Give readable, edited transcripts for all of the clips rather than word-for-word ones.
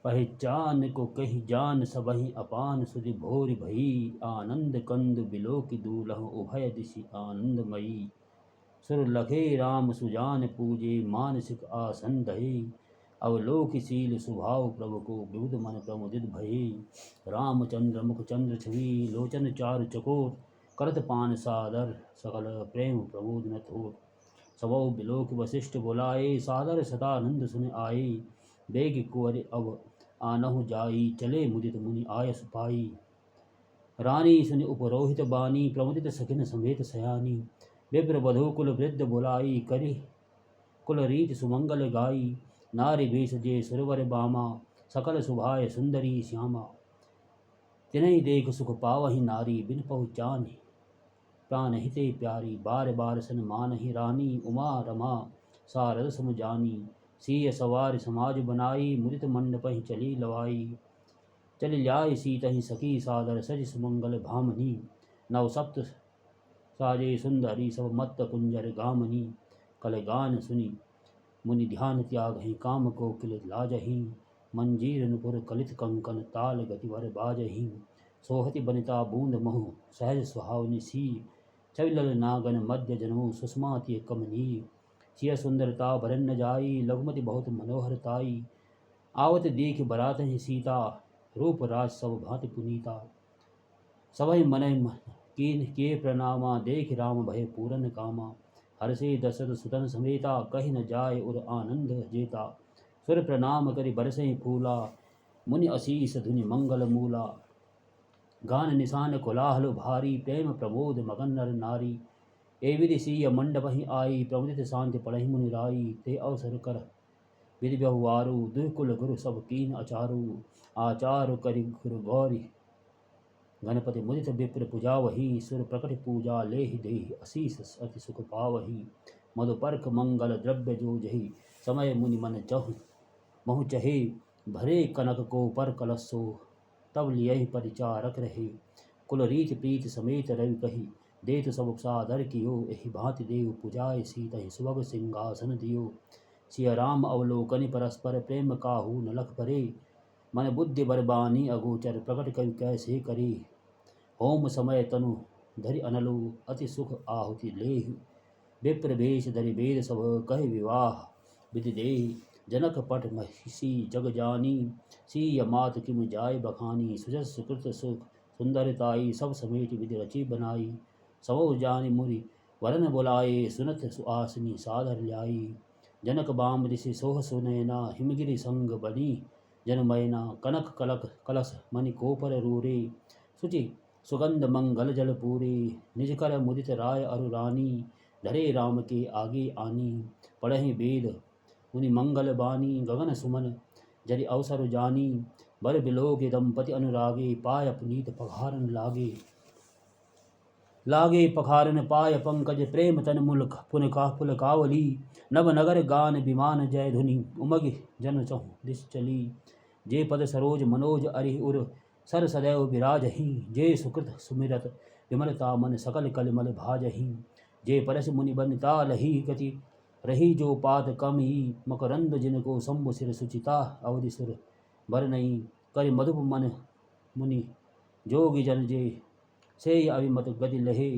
पहचान को कही जान सबहि अपान सुधि भोरि भई। आनंद कंद बिलोकि दूलह उभय दिशि आनंदमयी। सुर लखे राम सुजान पूजे मानसिक आसन दहे। अवलोकशील स्वभाव प्रभु को विबुध मन प्रमुदित भये। रामचंद्र मुख चंद्र छवि लोचन चारु चकोर। करत पान सादर सकल प्रेम प्रमोद न थोर। सबौ बिलोक वशिष्ठ बुलाए सादर सदानंद सुन आए। बेग कुंवर अब आनहु जाई चले मुदित मुनि आयस पाई। रानी सुनि उपरोहित बानी प्रमुदित सखिन समेत सयानी। विप्र वधू कुल वृद्ध बुलाई करी कुल रीत सुमंगल गाई। नारी भेष जे सुरवर बामा सकल सुभाय सुंदरी श्यामा। तिन्हि देख सुख पावहि नारी बिन पहुँचानी। प्राण हिते प्यारी बार बार सन मानहि रानी। उमा रमा सारद सम जानी। सिय सवार समाज बनाई मुदित मंडप ही चली लवाई। चल ल्याय सीतहि सखी सादर सज सुमंगल भामनी। नव सप्त साजे सुंदरी सब मत्त कुंजर गामनी। कल गान सुनी मुनि ध्यान त्यागहि काम को किल लाजहि। मंजीर नुपुर कलित कंकन ताल गति वर बाजहि। सोहति बनिता बूंद महु सहज सुहावनी सी। छविलल नागन मध्य जन्मो सुषमाति कमनीय। सिय सुंदरता भरन न जाई लघुमति बहुत मनोहरताई। आवत देख बरातहि सीता रूप राज सब भांति पुनीता। सबहि मनहि कीन किए प्रणामा देख राम भय पूरन कामा। हर्षे दशरथ सुतन समेता कहि न जाय उर आनंद जेता। सुर प्रणाम करि बरसहि फूला मुनि असीस धुनि मंगल मूला। गान निशान कोलाहल भारी प्रेम प्रमोद मगन नर नारी। ए विधि सिय मंडप ही आई प्रमुदित शांति पढ़हि मुनि राई। ते अवसर कर विधि व्यवहारु दुकुल गुरु सब कीन अचारु। आचार करि गुरु गौरी गणपति मुदित विप्र पूजावही। सुर प्रकट पूजा लेहि देहि असीस अति सुख पावही। मधुपर्क मंगल द्रव्य जो जही समय मुनि मन चहु महु चहे। भरे कनक को पर कलशो तब लियहि परिचारक रहे। कुल रीत प्रीत समेत रवि कही देत सब सादर कियो। एहि भांति देव पूजाय सीतहि सुभग सिंहासन दियो। सिय राम अवलोकनि परस्पर प्रेम काहू न लख परे। मन बुद्धि बरबानी अगोचर प्रकट कवि कैसे करे। होम समय तनु धरि अनलु अति सुख आहुति लेहु। विप्र भेष धरि वेद सब कहि विवाह विधि देहि। जनक पट महिषी जग जानी सिय मात किम जाय बखानी। सुजस सुकृत सुख सुंदरताई सब समेत विधि रची बनाई। सबो जानि मुनि वरन बुलाए सुनत सुआसनी सादर ल्याई। जनक बाम ऋषि सोह सुनैना हिमगिरि संग बनी। जनमैना कनक कलक कलश मणि कोपर रूरे। सुचि सुगंध मंगल जल पूरे निज कर मुदित राय अरु रानी। धरे राम के आगे आनी पढ़हि वेद मुनि मंगल बानी। गगन सुमन जरि अवसर जानी बर बिलोके दंपति अनुरागे। पाय पुनीत पखारन लागे पखारन पाय पंकज प्रेम तन मुल पुलकावली। नव नगर गान विमान जय धुनि उमग जन चहु दिश चली। जे पद सरोज मनोज अरि उर सर सदैव विराजहि। जे सुकृत सुमिरत विमलता मन सकल कलिमल भाजहि। जे परस मुनि बनिता लही गति रही जो पात कमी। मकरंद जिनको शंभु सिर सुचिता अवधि सुर बरनई। कर मधुप मन मुनि जोगी जन जे से अभिमत गति लहे।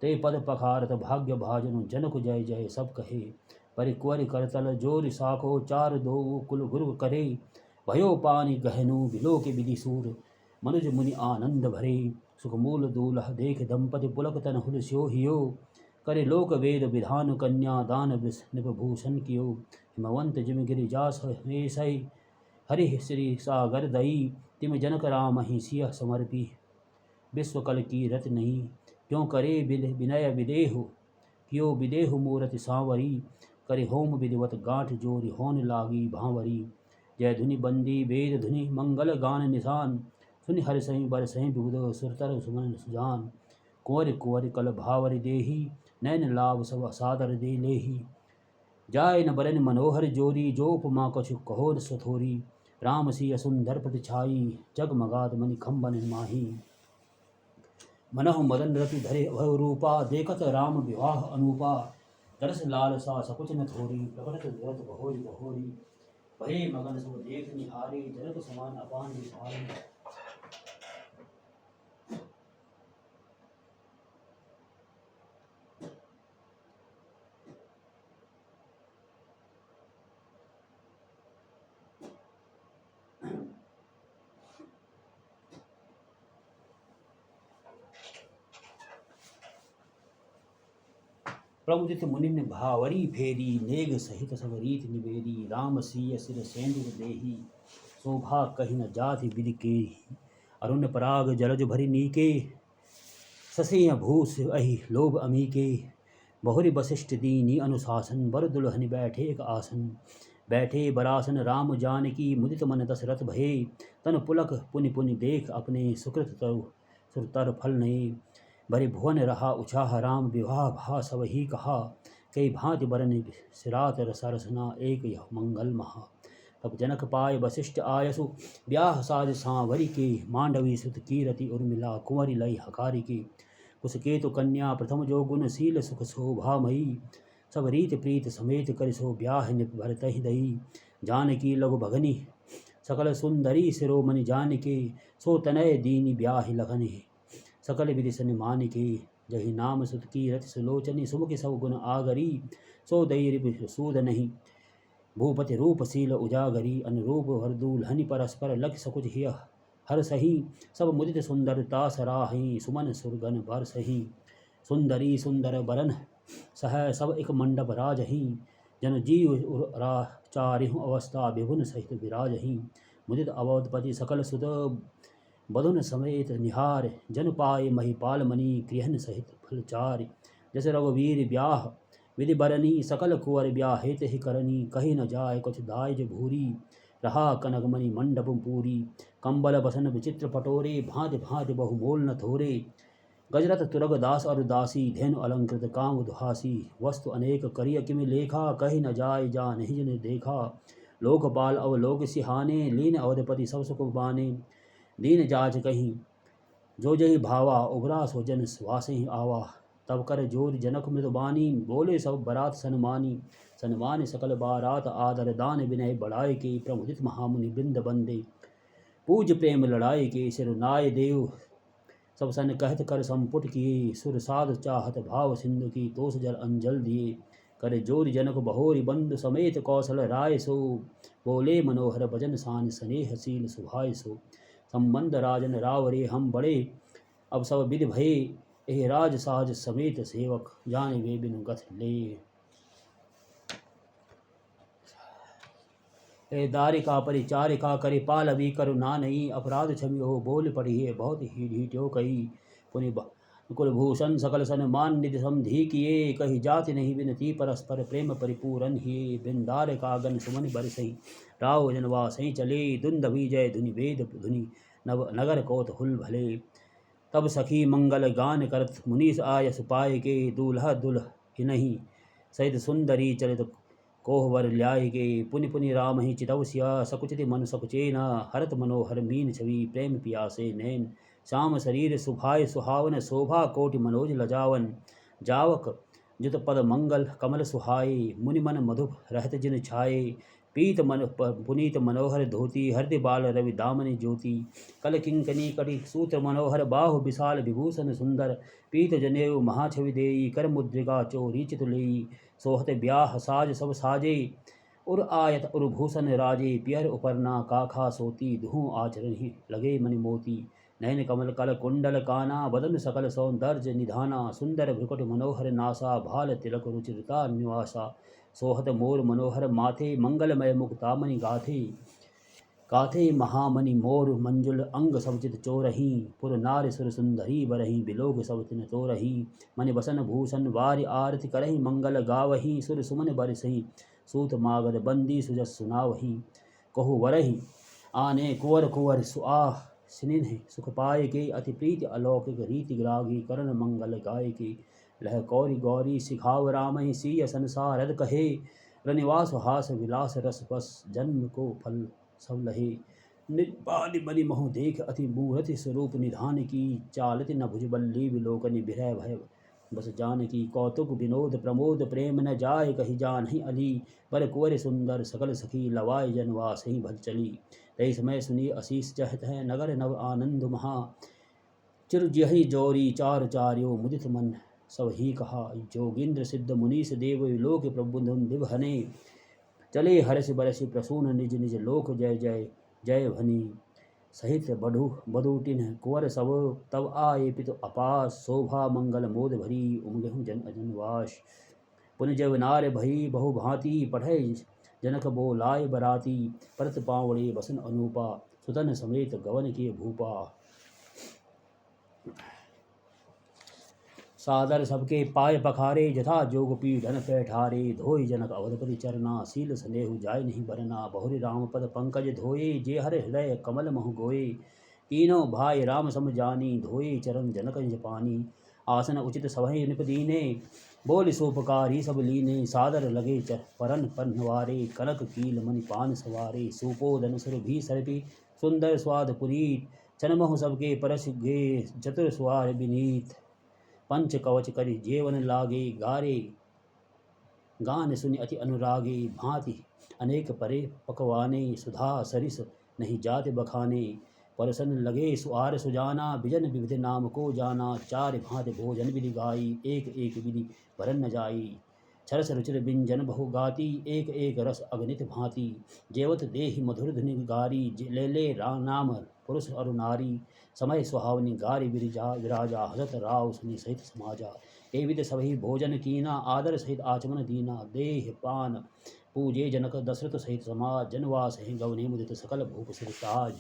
ते पद पखारत भाग्य भाजनु जनक जय जय सब कहे। परिक्वर करतल जोर साखो चार दो कुल गुरु करे। भयो पानी गहनु बिलोके विधि सूर मनुज मुनि आनंद भरे। सुखमूल दूल्ह देख दंपति पुलक तन हुल स्यो हियो। करे लोक वेद विधान कन्या दान निभभूषण कियो। हिमवंत जिम गिरिजास सही हरि श्री सागर दई। तिम जनक राम ही सिय समर्पी विश्वकल की रत नहीं। क्यों करे विनय विदेहु कियो विदेहु मूरति सांवरी। करे होम विधिवत गांठ जोरी होन लागी भांवरी। जय धुनि बंदी वेद धुनि मंगल गान निशान। सुनि हर सही बर सही विबुध सुरतर सुमन सुजान। कुंवर कुंवर कल भावरि देही नैन लाभ सब सादर दे लेही। जाय न बरन मनोहर जोरी जो उपमा कछु कहो सथोरी। राम सिय सुंदर प्रतिछाई जगमगात मणि खंबन माही। मनहु मदन रति धरे भव रूपा देखत राम विवाह अनूपा। दरस लाल सा सकुच न थोरी प्रकटत विरत बहोरी बहोरी। भये मगन सो देख निहारे जरत समान अपान विधान। प्रमुदित मुनि ने भावरी फेरी नेग सहित सब रीत निवेरी। राम सिय सिर सेंदुर देही शोभा कही न जाति विधि के। अरुण पराग जलज भरि नीके ससिय भूष अहि लोभ अमी के। बहुरी वशिष्ठ दीनी अनुशासन बर दुल्हन बैठे एक आसन। बैठे बरासन राम जानकी मुदित मन दशरथ भये। तन पुलक पुनि पुनि देख अपने सुकृत तरु सुरतर फल नये। भरे भुवन रहा उछाह राम विवाह भा सब ही कहा। कई भांति बरन सिरात सरसना एक यह मंगल महा। तब जनक पाय वशिष्ठ आयसु ब्याह साज सांवरी के। मांडवी सुत कीरति उर्मिला कुंवरी लय हकारी के। कुसकेतु कन्या प्रथम जो गुणशील सुख शोभामयी। सब रीत प्रीत समेत कर सो ब्याह निप भरतहि दई। जानकी लघु भगनी सकल सुंदरी शिरोमणि जानिके। सो तनय दीनी ब्याहि लखन सकल विधि सन्मान के। जहि नाम सुत कीरति सुलोचनी सुमुखि सब गुण आगरी। सो दई रिपु सूद नहीं भूपति रूपशील उजागरी। अनुरूप वरदूल्हनि परस्पर लख सकुच हिय हर सही। सब मुदित सुंदरता सराही सुमन सुरगन बर सही। सुंदरी सुंदर बरन सह सब एक मंडप राजही। जन जीव चारिहु अवस्था विभुन सहित विराजही। मुदित अवधपति सकल सुत बधुन समेत निहार। जन पाए महिपाल मणि गृहन सहित फलचार। जस रघुवीर ब्याह विधि बरनी सकल कुंवर ब्याहेत ही करनी। कही न जाय कुछ दायज भूरी रहा कनकमणि मंडप पूरी। कंबल बसन विचित्र पटोरे भांति भांति बहुमोल न थोरे। गजरत तुरग दास और दासी धेनु अलंकृत काम दुहासी। वस्तु अनेक करिय किमि लेखा कही न जाय जा नहीं जिने देखा। लोकपाल अवलोक सिहाने लीन अवधपति सब सुख बाने। दीन जाच कहीं जो जही भावा उबरा सो जन स्वास ही आवा। तब कर जोर जनक मृदुबानी बोले सब बरात सन्मानी। सन्मान सकल बारात आदर दान विनय बढ़ाए के। प्रमुदित महामुनि बिंद बंदे पूज प्रेम लड़ाए के। सिरुनाय देव सब सन कहत कर संपुट किए। सुर साध चाहत भाव सिंधु की तोष जल अंजल दिए। कर जोर जनक बहोरी बंधु समेत कौशल राय सो। बोले मनोहर भजन सान स्नेहशील सुभाय सो। संबंध राजन रावरे हम बड़े अब सब विधि भये। एह राज साज समेत सेवक जाने वे बिनु गथ ले। ए दारिका परिचारिका करे पालवी करुणा नहीं। अपराध क्षमी हो बोल पढ़िए बहुत ही ढीट्यो कही। पुनि कुलभूषण सकल सन्मान निधि समधि किए। कही जाति नहीं विनती परस्पर प्रेम परिपूरन हिए। बिंदार कागन सुमन बरसई राव जनवा सही चले। दुंदभी जय धुनि वेद धुनि नव नगर कौतहुल भले। तब सखी मंगल गान करत मुनीस आयस पाए के। दूल्हा दुल्हनहि सहित सुंदरी चलित कोहबर ल्याय के। पुनि पुनि राम ही चितवसिया सकुचित मन सकुचे न। हरत मनोहर मीन छवि प्रेम पियासे नैन। श्याम शरीर सुभाय सुहावन शोभा कोटि मनोज लजावन। जावक जुत पद मंगल कमल सुहाए। मुनि मन मधुप रहत जिन छाए। पीत मन पुनीत मनोहर धोती हृदय बाल रवि दामनि ज्योति। कल किंकनी कटि सूत्र मनोहर बाहु विशाल विभूषण सुंदर। पीत जनेऊ महाछवि देई कर मुद्रिका चोरी चित लेई। सोहत ब्याह साज सब साजे उर आयत उर भूषण राजे। पियर उपरना काखा सोती दुहु आचरण ही लगे मणि मोती। नयन कमल कल कुंडल काना बदन सकल सौंदर्य निधाना। सुंदर भ्रुकुट मनोहर नासा भाल तिलक रुचिरता निवासा। सोहत मोर मनोहर माथे मंगलमय मुक्तामणि गाथे। काथे महामणि मोर मंजुल अंग सवचित चोरही। पुर नार सुर सुंदरी बरही बिलोक सब तिन तोरही। मन बसन भूषण वारि आरति करही मंगल गावही। सुर सुमन बरसही सूत मागध बंदी सुजस सुनावही। कहु वरहि आने कुंवर कुंवर सुआह सिनिन्हि सुख पाए के। अति प्रीति अलौकिक रीति ग्रागी करण मंगल गाय के। लह कौरि गौरी सिखाव रामहि सिय संसारद कहे। रनिवास हास विलास रस बस जन्म को फल सब लहे। निज बलि महु देख अति मूर्ति स्वरूप निधान की। चालति न भुजबल्ली विलोकनि विरह भय बस जानकी कौतुक विनोद प्रमोद प्रेम न जाय कही जान ही अली। बर कुंवर सुंदर सकल सखी लवाय जनवास ही भल चली। तई समय सुनी असीस चहत है नगर नव आनंद महा। चिरजही जोरी चार चार्यो मुदित मन सब ही कहा। जोगिंद्र सिद्ध मुनीस देव लोक प्रबुधन दिवहने। चले हर्ष बरस प्रसून निज निज लोक जय जय जय भनी। सहित बधूटिन कुंवर सब तब आए पितु अपास। शोभा मंगल मोद भरी उमगहु जन अजनवास। पुन जब नार भई बहु भांति पढ़ै जनक बोलाय बराती। परत पावड़े बसन अनूपा सुतन समेत गवन के भूपा। सादर सबके पाय पखारे जथा जोग पीढ़न पैठारे। धोई जनक अवधपति चरना सील स्नेहु जाय नहीं बरना। बहुरी राम पद पंकज धोए जे हर हृदय कमल महु गोए। तीनों भाई राम सम जानी धोए चरण जनक निज पानी। आसन उचित सभहि निप दीने बोल सोपकारी सब लीने। सादर लगे परन पन्वारे कनक कील मणि पान सवारे। सुपोधन सुर भी सर्पी सुंदर स्वाद पुनीत। चनमहु सबके परस गे चतुर स्वार विनीत। पंच कवच करि जेवन लागे गारे गान सुनि अति अनुरागे। भांति अनेक परे पकवाने सुधा सरिस नहीं जात बखाने। परसन लगे सुआर सुजाना बिजन विविध नाम को जाना। चार भांति भोजन विधि गाई एक एक विधि भरन न जाई। छरस रुचिर बिंजन बहु गाती एक एक रस अगणित भांति। जेवत देहि मधुर धुनि गारी ले ले नाम पुरुष अरु नारी। समय सुहावनी गारी विराजा हसत राव सुनि सहित समाजा। ए विध सभी भोजन कीना आदर सहित आचमन दीना। देह पान पूजे जनक दशरथ सहित समाज। जनवास ही गवनी मुदित सकल भूप सिर ताज।